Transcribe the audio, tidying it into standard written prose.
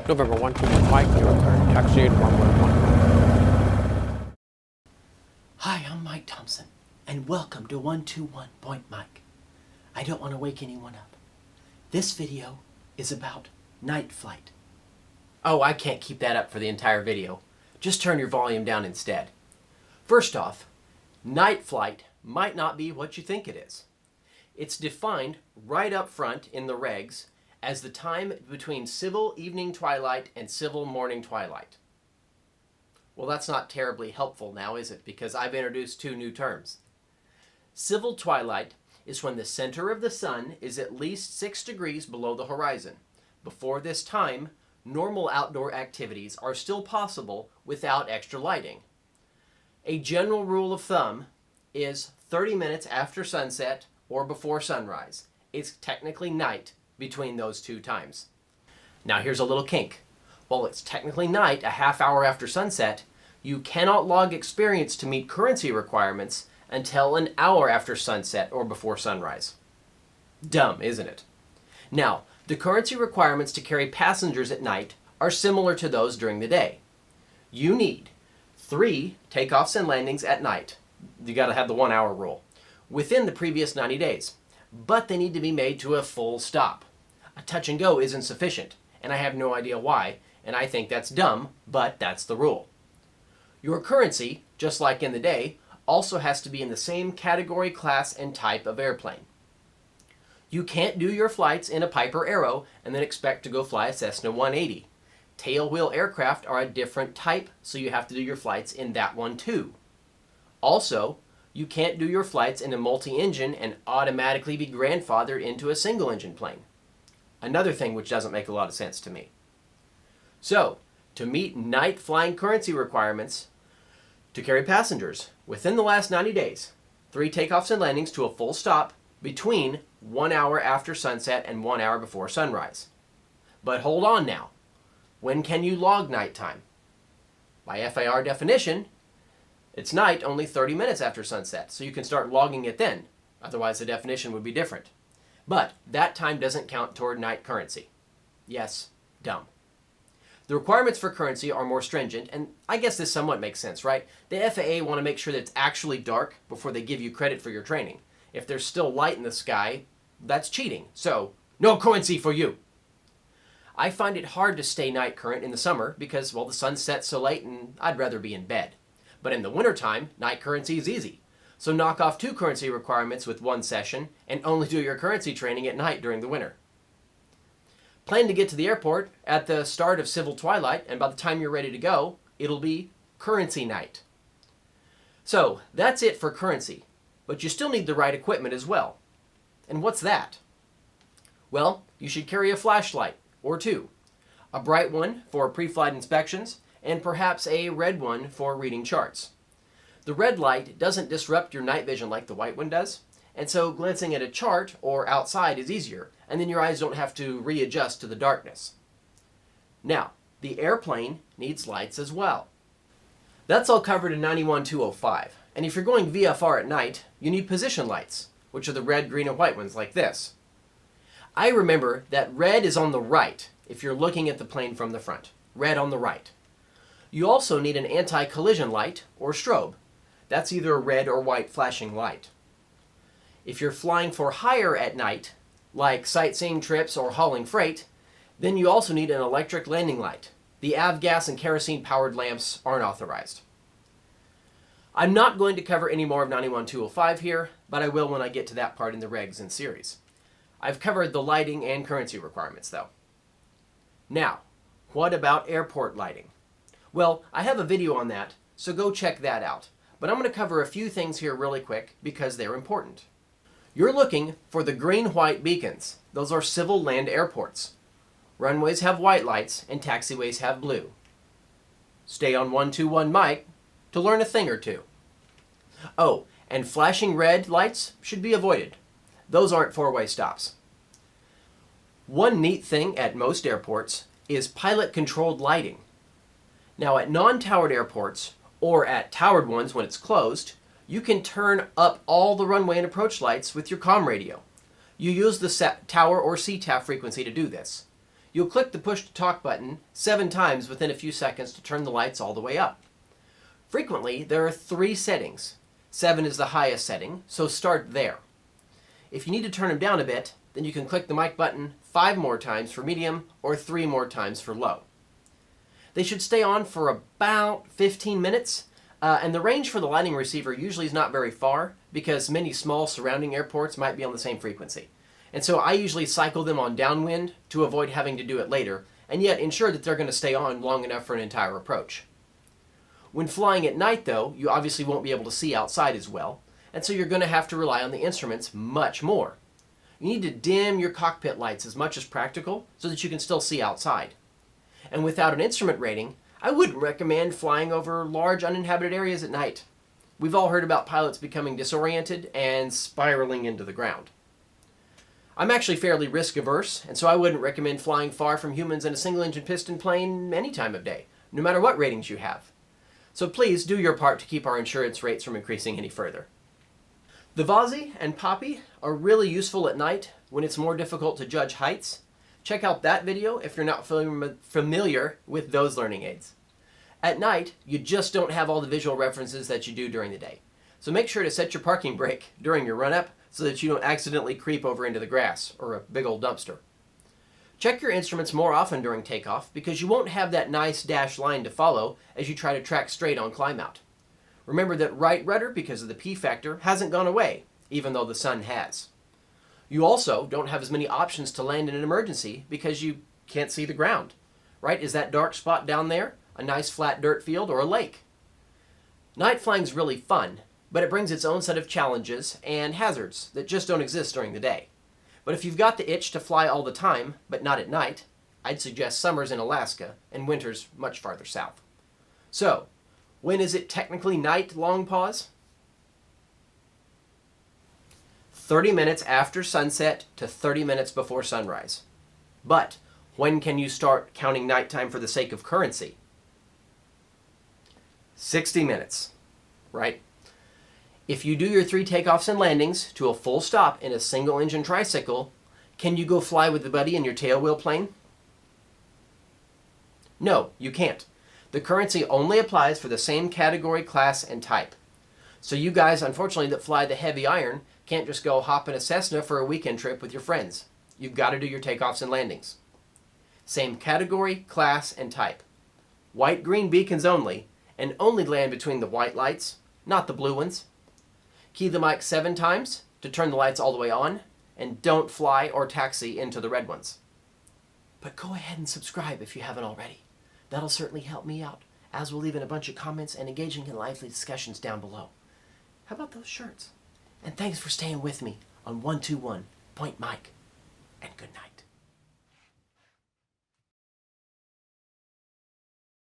November 121 Mike, your turn. Taxi 111. Hi, I'm Mike Thompson, and welcome to 121 Point Mike. I don't want to wake anyone up. This video is about night flight. Oh, I can't keep that up for the entire video. Just turn your volume down instead. First off, night flight might not be what you think it is. It's defined right up front in the regs as the time between civil evening twilight and civil morning twilight. Well, that's not terribly helpful now, is it? Because I've introduced two new terms. Civil twilight is when the center of the sun is at least 6 degrees below the horizon. Before this time, normal outdoor activities are still possible without extra lighting. A general rule of thumb is 30 minutes after sunset or before sunrise. It's technically night between those two times. Now here's a little kink. While it's technically night a half hour after sunset, you cannot log experience to meet currency requirements until an hour after sunset or before sunrise. Dumb, isn't it? Now, the currency requirements to carry passengers at night are similar to those during the day. You need 3 takeoffs and landings at night. You got to have the 1 hour rule within the previous 90 days. But they need to be made to a full stop. A touch and go isn't sufficient, and I have no idea why, and I think that's dumb, but that's the rule. Your currency, just like in the day, also has to be in the same category, class, and type of airplane. You can't do your flights in a Piper Arrow and then expect to go fly a Cessna 180. Tailwheel aircraft are a different type, so you have to do your flights in that one too. Also, you can't do your flights in a multi-engine and automatically be grandfathered into a single-engine plane. Another thing which doesn't make a lot of sense to me. So, to meet night flying currency requirements to carry passengers within the last 90 days, 3 takeoffs and landings to a full stop between 1 hour after sunset and 1 hour before sunrise. But hold on now. When can you log nighttime? By FAR definition, it's night only 30 minutes after sunset, so you can start logging it then. Otherwise, the definition would be different. But that time doesn't count toward night currency. Yes, dumb. The requirements for currency are more stringent, and I guess this somewhat makes sense, right? The FAA want to make sure that it's actually dark before they give you credit for your training. If there's still light in the sky, that's cheating. So, no currency for you. I find it hard to stay night current in the summer because, well, the sun sets so late and I'd rather be in bed. But in the wintertime, night currency is easy. So knock off 2 currency requirements with 1 session and only do your currency training at night during the winter. Plan to get to the airport at the start of civil twilight, and by the time you're ready to go, it'll be currency night. So that's it for currency, but you still need the right equipment as well. And what's that? Well, you should carry a flashlight or 2. A bright one for pre-flight inspections, and perhaps a red one for reading charts. The red light doesn't disrupt your night vision like the white one does, and so glancing at a chart or outside is easier, and then your eyes don't have to readjust to the darkness. Now, the airplane needs lights as well. That's all covered in 91.205, and if you're going VFR at night, you need position lights, which are the red, green, and white ones like this. I remember that red is on the right if you're looking at the plane from the front. Red on the right. You also need an anti-collision light, or strobe. That's either a red or white flashing light. If you're flying for hire at night, like sightseeing trips or hauling freight, then you also need an electric landing light. The avgas and kerosene-powered lamps aren't authorized. I'm not going to cover any more of 91.205 here, but I will when I get to that part in the regs and series. I've covered the lighting and currency requirements, though. Now, what about airport lighting? Well, I have a video on that, so go check that out. But I'm going to cover a few things here really quick because they're important. You're looking for the green-white beacons. Those are civil land airports. Runways have white lights and taxiways have blue. Stay on 121 Mike to learn a thing or two. Oh, and flashing red lights should be avoided. Those aren't 4-way stops. One neat thing at most airports is pilot-controlled lighting. Now at non-towered airports, or at towered ones when it's closed, you can turn up all the runway and approach lights with your comm radio. You use the tower or CTAF frequency to do this. you'll click the push to talk button 7 times within a few seconds to turn the lights all the way up. Frequently, there are 3 settings. 7 is the highest setting, so start there. If you need to turn them down a bit, then you can click the mic button 5 more times for medium or 3 more times for low. They should stay on for about 15 minutes, and the range for the lighting receiver usually is not very far because many small surrounding airports might be on the same frequency. And so I usually cycle them on downwind to avoid having to do it later, and yet ensure that they're going to stay on long enough for an entire approach. When flying at night, though, you obviously won't be able to see outside as well, and so you're going to have to rely on the instruments much more. You need to dim your cockpit lights as much as practical so that you can still see outside. And without an instrument rating, I wouldn't recommend flying over large uninhabited areas at night. We've all heard about pilots becoming disoriented and spiraling into the ground. I'm actually fairly risk averse, and so I wouldn't recommend flying far from humans in a single engine piston plane any time of day, no matter what ratings you have. So please do your part to keep our insurance rates from increasing any further. The Vasi and Poppy are really useful at night when it's more difficult to judge heights. Check out that video if you're not familiar with those learning aids. At night, you just don't have all the visual references that you do during the day. So make sure to set your parking brake during your run-up so that you don't accidentally creep over into the grass or a big old dumpster. Check your instruments more often during takeoff because you won't have that nice dashed line to follow as you try to track straight on climb out. Remember that right rudder, because of the P factor, hasn't gone away, even though the sun has. You also don't have as many options to land in an emergency because you can't see the ground. Right? Is that dark spot down there a nice flat dirt field or a lake? Night flying's really fun, but it brings its own set of challenges and hazards that just don't exist during the day. But if you've got the itch to fly all the time, but not at night, I'd suggest summers in Alaska and winters much farther south. So, when is it technically night, long pause? 30 minutes after sunset to 30 minutes before sunrise. But when can you start counting nighttime for the sake of currency? 60 minutes, right? If you do your 3 takeoffs and landings to a full stop in a single engine tricycle, can you go fly with the buddy in your tailwheel plane? No, you can't. The currency only applies for the same category, class, and type. So you guys, unfortunately, that fly the heavy iron can't just go hop in a Cessna for a weekend trip with your friends. You've got to do your takeoffs and landings. Same category, class, and type. White-green beacons only, and only land between the white lights, not the blue ones. Key the mic 7 times to turn the lights all the way on, and don't fly or taxi into the red ones. But go ahead and subscribe if you haven't already. That'll certainly help me out, as we'll leave in a bunch of comments and engaging in lively discussions down below. How about those shirts? And thanks for staying with me on 121 Point Mike, and good night.